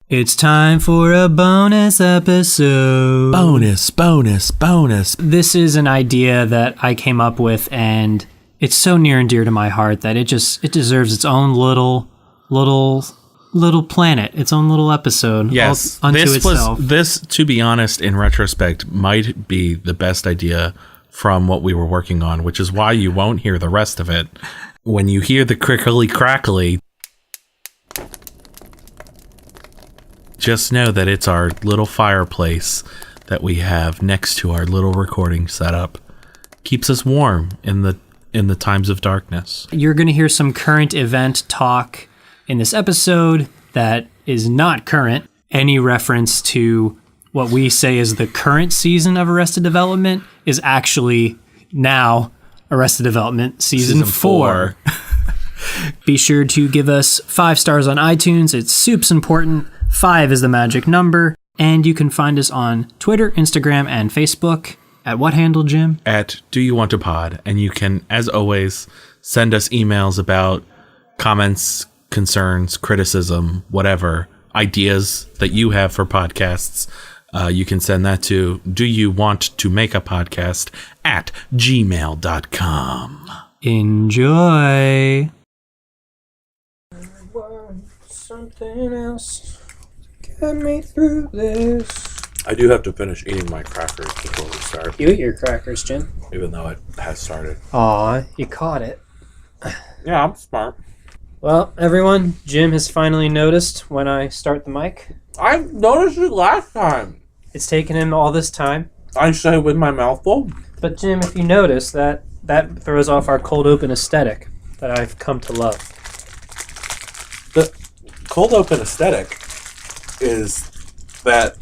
It's time for a bonus episode. Bonus. This is an idea that I came up with, and it's so near and dear to my heart that it deserves its own little planet, its own little episode. Yes, unto itself. This, to be honest, in retrospect, might be the best idea from what we were working on, which is why you won't hear the rest of it. When you hear the crickly crackly, just know that it's our little fireplace that we have next to our little recording setup. Keeps us warm in the times of darkness. You're going to hear some current event talk in this episode that is not current. Any reference to what we say is the current season of Arrested Development is actually now Arrested Development season 4. Be sure to give us 5 stars on iTunes. It's soups important. 5 is the magic number. And you can find us on Twitter, Instagram, and Facebook. At what handle, Jim? At Do You Want to Pod. And you can, as always, send us emails about comments, concerns, criticism, whatever, ideas that you have for podcasts. You can send that to doyouwanttomake-a-podcast at gmail.com. Enjoy. Something else get me through this. I do have to finish eating my crackers before we start. You eat your crackers, Jim. Even though it has started. Aw, you caught it. Yeah, I'm smart. Well, everyone, Jim has finally noticed when I start the mic. I noticed it last time. It's taken him all this time. I say with my mouth full. But Jim, if you notice, that throws off our cold open aesthetic that I've come to love. The cold open aesthetic is that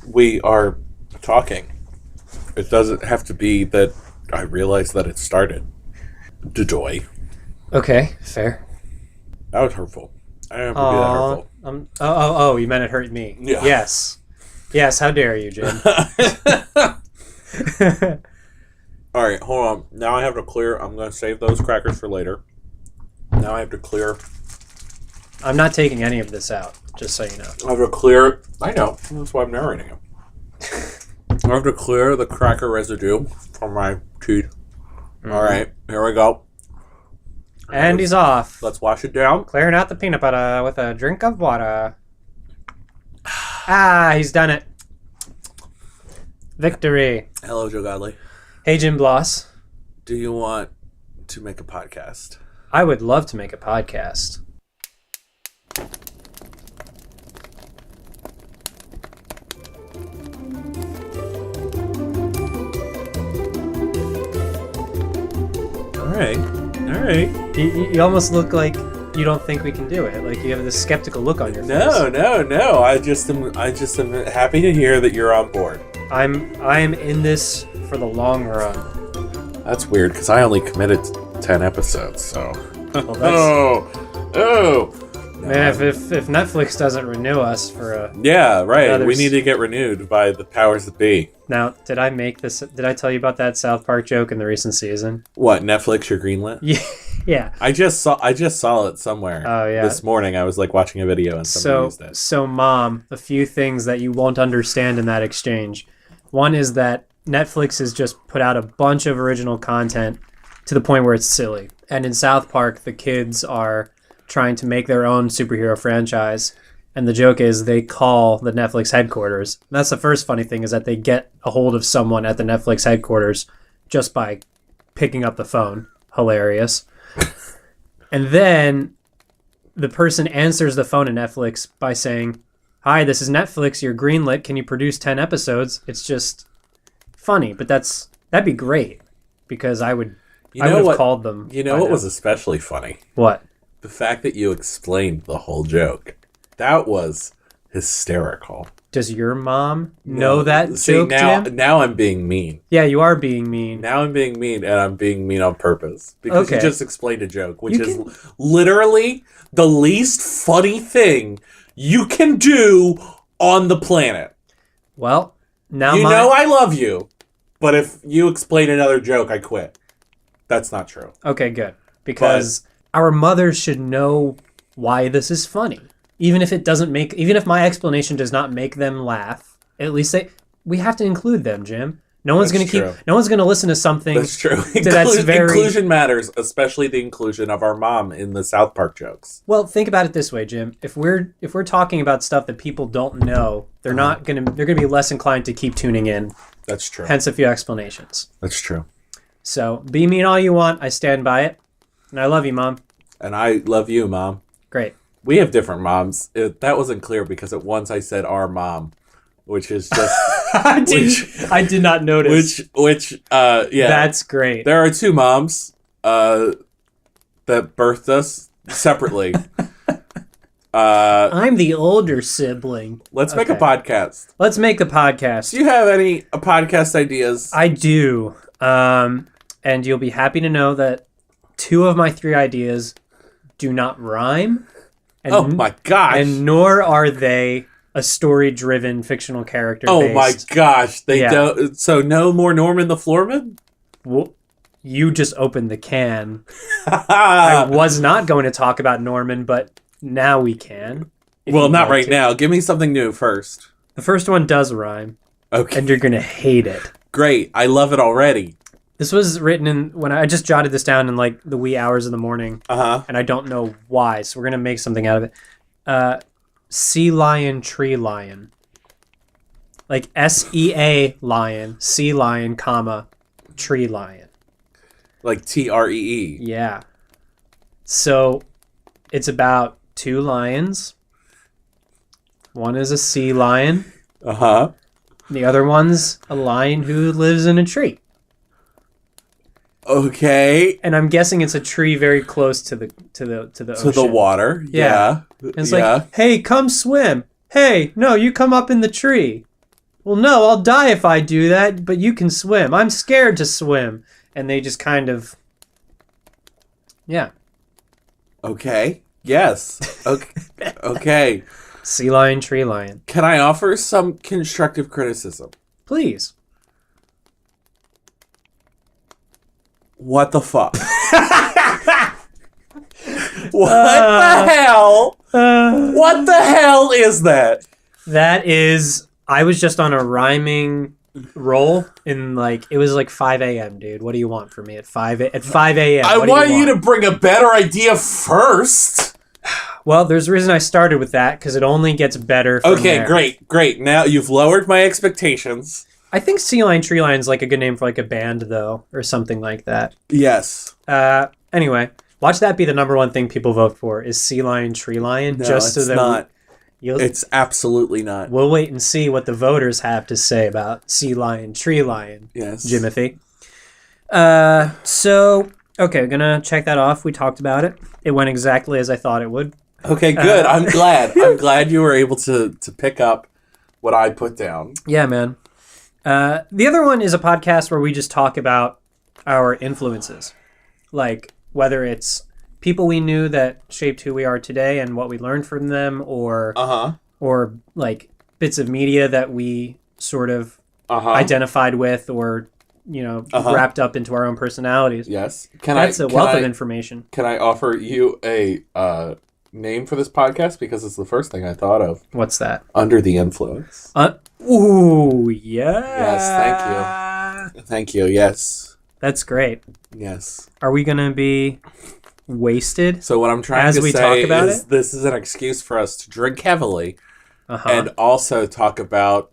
we are talking. It doesn't have to be that I realize that it started. Joy. Okay, fair. That was hurtful. I didn't have to be that hurtful. You meant it hurt me. Yeah. Yes, how dare you, Jim? All right, hold on. Now I have to clear. I'm going to save those crackers for later. Now I have to clear. I'm not taking any of this out, just so you know. I have to clear. I know. That's why I'm narrating it. I have to clear the cracker residue from my teeth. Mm-hmm. All right, here we go. And he's off. Let's wash it down. Clearing out the peanut butter with a drink of water. He's done it. Victory. Hello, Joe Godley. Hey, Jim Bloss. Do you want to make a podcast? I would love to make a podcast. All right. You almost look like you don't think we can do it. Like you have this skeptical look on your face. No. I just am happy to hear that you're on board. I'm in this for the long run. That's weird because I only committed to 10 episodes. So. Well, Oh. Man, if Netflix doesn't renew us for a We need to get renewed by the powers that be. Now, did I tell you about that South Park joke in the recent season? What, Netflix, you're greenlit? Yeah. I just saw it somewhere. Oh yeah. This morning I was like watching a video and somebody used it. So Mom, a few things that you won't understand in that exchange. One is that Netflix has just put out a bunch of original content to the point where it's silly. And in South Park, the kids are trying to make their own superhero franchise, and the joke is they call the Netflix headquarters. And that's the first funny thing, is that they get a hold of someone at the Netflix headquarters just by picking up the phone. Hilarious. And then the person answers the phone at Netflix by saying, "Hi, this is Netflix, you're greenlit, can you produce 10 episodes?" It's just funny, but that'd be great, because I would have called them. You know what was especially funny? What? The fact that you explained the whole joke. That was hysterical. Does your mom know that joke, Jim? Now I'm being mean. Yeah, you are being mean. Now I'm being mean, and I'm being mean on purpose. Because Okay. you just explained a joke, which is literally the least funny thing you can do on the planet. Well, now You know I love you, but if you explain another joke, I quit. That's not true. Okay, good. Because our mothers should know why this is funny. even if my explanation does not make them laugh, at least we have to include them, Jim. No one's going to listen to something. That's true. Inclusion matters, especially the inclusion of our mom in the South Park jokes. Well, think about it this way, Jim. If we're talking about stuff that people don't know, they're going to be less inclined to keep tuning in. That's true. Hence a few explanations. That's true. So, be mean all you want. I stand by it. And I love you, Mom. And I love you, Mom. Great. We have different moms. That wasn't clear because at once I said our mom, which is just... I did not notice. Yeah. That's great. There are two moms that birthed us separately. I'm the older sibling. Let's make a podcast. Let's make a podcast. Do you have any podcast ideas? I do. And you'll be happy to know that 2 of my 3 ideas do not rhyme. And, oh my gosh. And nor are they a story-driven fictional character. Oh my gosh. They don't. So no more Norman the Floorman? Well, you just opened the can. I was not going to talk about Norman, but now we can. Well, not right now. Give me something new first. The first one does rhyme. Okay. And you're going to hate it. Great. I love it already. This was written when I just jotted this down in like the wee hours of the morning. And I don't know why, so we're going to make something out of it. Sea lion, tree lion. Like SEA lion, sea lion, comma, tree lion. Like TREE. Yeah. So it's about 2 lions. One is a sea lion. The other one's a lion who lives in a tree. Okay. And I'm guessing it's a tree very close to the ocean. To the water. Yeah. And it's like, hey, come swim. Hey, no, you come up in the tree. Well, no, I'll die if I do that, but you can swim. I'm scared to swim. And they just kind of... Yeah. Okay. Yes. Okay. Okay. Sea lion, tree lion. Can I offer some constructive criticism? Please. What the fuck? What the hell? What the hell is that? That is... I was just on a rhyming roll in like... It was like 5 a.m., dude. What do you want from me at 5 a.m.? I want you to bring a better idea first. Well, there's a reason I started with that, because it only gets better from there. Great. Now you've lowered my expectations. I think Sea Lion Tree Lion is like a good name for like a band, though, or something like that. Yes. Anyway, watch that be the number 1 thing people vote for is Sea Lion Tree Lion. No, just so it's that not. It's absolutely not. We'll wait and see what the voters have to say about Sea Lion Tree Lion. Yes. Jimothy. Okay, we're gonna check that off. We talked about it. It went exactly as I thought it would. Okay, good. I'm glad. I'm glad you were able to pick up what I put down. Yeah, man. The other one is a podcast where we just talk about our influences. Like, whether it's people we knew that shaped who we are today and what we learned from them, or like bits of media that we sort of identified with, or wrapped up into our own personalities. Yes. That's a wealth of information. Can I offer you a name for this podcast? Because it's the first thing I thought of. What's that? Under the Influence. Ooh, yeah. Yes, thank you. Thank you, yes. That's great. Yes. Are we going to be wasted? So what I'm trying to say is this is an excuse for us to drink heavily and also talk about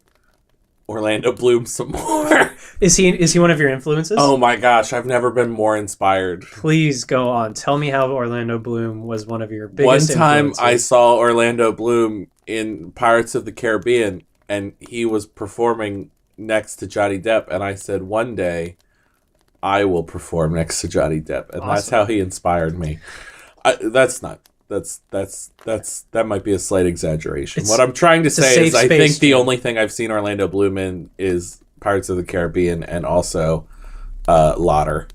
Orlando Bloom some more. Is he one of your influences? Oh my gosh, I've never been more inspired. Please go on. Tell me how Orlando Bloom was one of your biggest influences. One time I saw Orlando Bloom in Pirates of the Caribbean, and he was performing next to Johnny Depp, and I said, one day I will perform next to Johnny Depp, and that's how he inspired me. That might be a slight exaggeration. What I'm trying to say is I think the only thing I've seen Orlando Bloom in is Pirates of the Caribbean and also Lauder.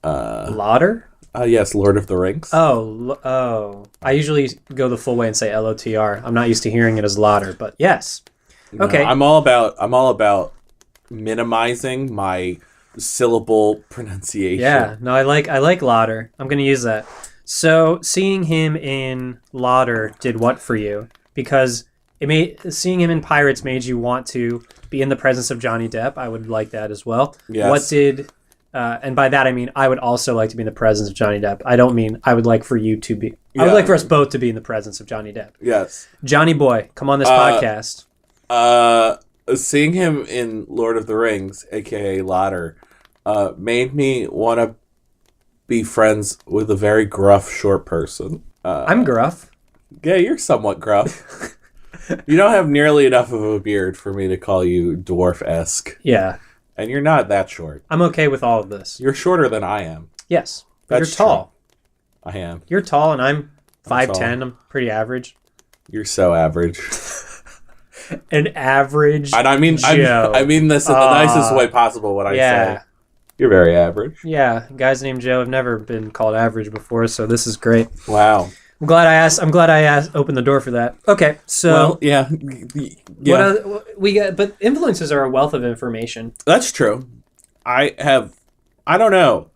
Lauder? Yes, Lord of the Rings. Oh. I usually go the full way and say LOTR. I'm not used to hearing it as Lauder, but yes. Okay. No, I'm all about minimizing my syllable pronunciation. Yeah. No, I like Lauder. I'm going to use that. So seeing him in Lauder did what for you? Because seeing him in Pirates made you want to be in the presence of Johnny Depp. I would like that as well. Yes. What did, and by that I mean I would also like to be in the presence of Johnny Depp. I don't mean I would like for you to be. I would like for us both to be in the presence of Johnny Depp. Yes. Johnny Boy, come on this podcast. Seeing him in Lord of the Rings, aka Lauder, made me want to be friends with a very gruff, short person. I'm gruff. Yeah, you're somewhat gruff. You don't have nearly enough of a beard for me to call you dwarf-esque. Yeah. And you're not that short. I'm okay with all of this. You're shorter than I am. Yes. But That's you're tall. True. I am. You're tall, and I'm I'm 5'10". I'm pretty average. You're so average. An average And I mean Joe. I mean this in the nicest way possible when I Yeah. say you're very average. Yeah. Guys named Joe have never been called average before, so this is great. Wow. I'm glad I asked. Opened the door for that. Okay, so Well, yeah. what we got? But influencers are a wealth of information. That's true. I don't know.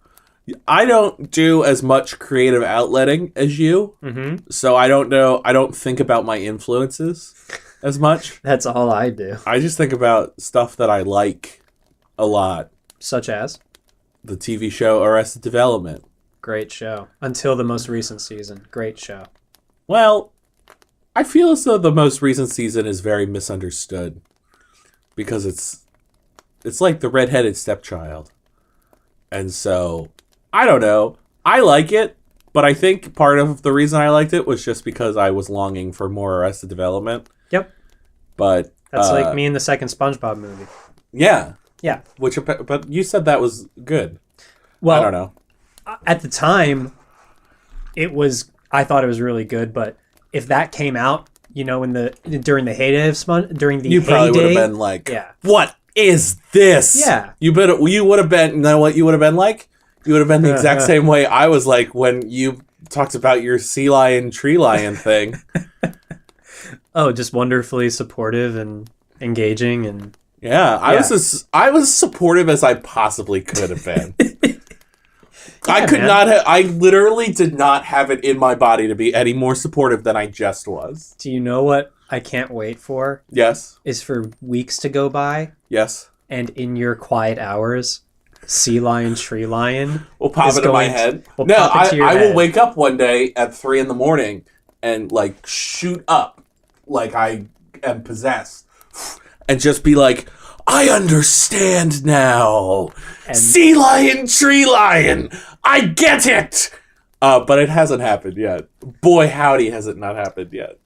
I don't do as much creative outletting as you, Mm-hmm. so I don't know. I don't think about my influences as much. That's all I do. I just think about stuff that I like a lot. Such as The TV show Arrested Development. great show until the most recent season. Great show. Well, I feel as though the most recent season is very misunderstood because it's like the redheaded stepchild. And so, I don't know. I like it, but I think part of the reason I liked it was just because I was longing for more Arrested Development. Yep. But That's like me in the second SpongeBob movie. Yeah. Yeah. But you said that was good. Well, I don't know. at the time, I thought it was really good, but if that came out, during the heyday of You probably would have been like, yeah. What is this? Yeah. You would have been, you know what you would have been like? You would have been the exact same way I was like when you talked about your sea lion, tree lion thing. Oh, just wonderfully supportive and engaging and Yeah, I was as supportive as I possibly could have been. I could not have. I literally did not have it in my body to be any more supportive than I just was. Do you know what I can't wait for? Yes. Is for weeks to go by Yes. and in your quiet hours, sea lion, tree lion Will pop is into my going to- head. will No, pop into your I will head. wake up one day at 3 a.m. and like shoot up like I am possessed and just be like, I understand now. And- Sea lion, tree lion. I get it. But it hasn't happened yet. Boy, howdy, has it not happened yet.